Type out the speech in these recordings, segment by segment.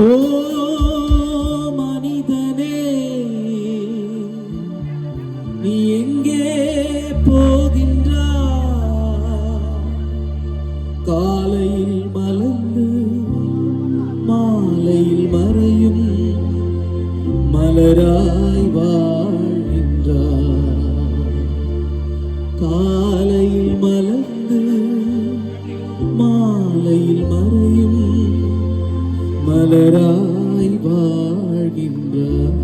ஓ மனிதனே, நீ எங்கே போகின்றாய்? காலையில் மலர்ந்து மாலையில் மறையும் மலராய் வாழ்கின்றாய். காலையில் மலர்ந்து மாலையில் மறையும் மலராய் வாழ்கின்றாய்.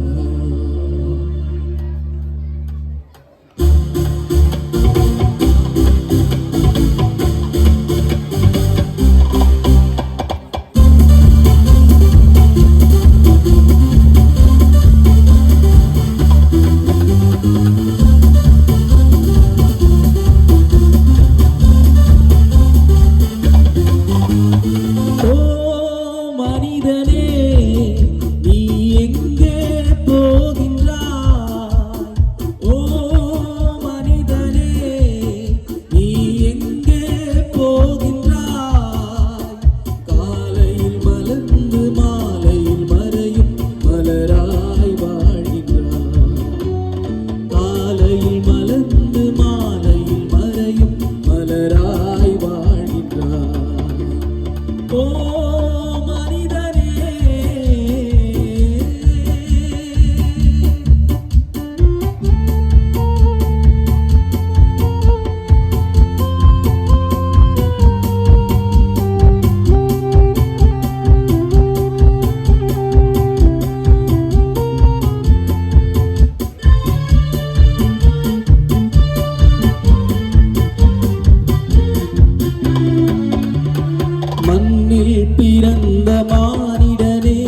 பிறந்த மானிடனே,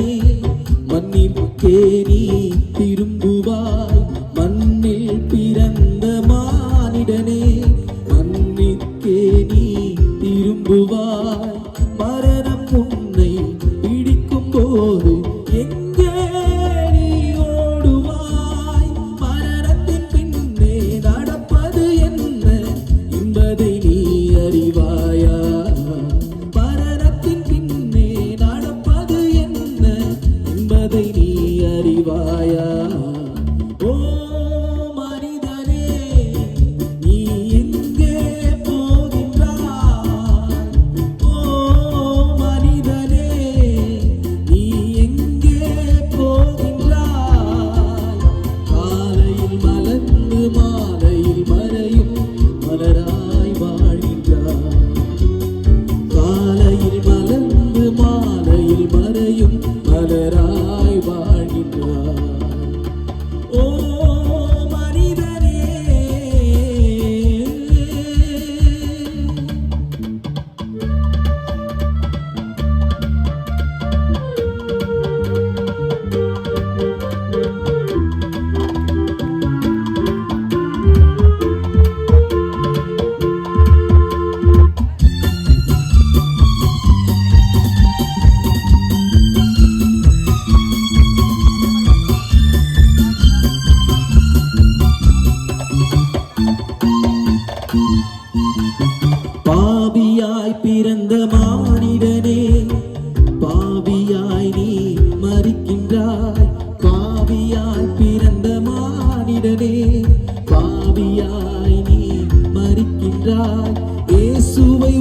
மண்ணிற்கே நீ திரும்புவாய். மண்ணில் பிறந்த மானிடனே, மண்ணிற்கே நீ திரும்புவாய். மரணம் உன்னை பிடிக்கும் போது எங்கே நீ ஓடுவாய்? மரணத்தின் பின்னே நடப்பது என்ன என்பதை நீ அறிவாயா? நீ அறிவாயா? ஓ மனிதனே, நீ எங்கே போகின்றாய்? ஓ மனிதனே, நீ எங்கே போகின்றாய்? காலையில் மலர்ந்து மாலையில் மறையும் மலராய் வாழ்கின்றாய். காலையில் மலர்ந்து மாலையில் மறையும் மலராய் வாழ்கின்றார். ஓ மனிதனே, பாவியாய் பிறந்த மானிடனே, பாவியாய் நீ மரிக்கின்றாய். பாவியாய் பிறந்த மானிடனே, பாவியாய் நீ மரிக்கின்றாய். இயேசுவை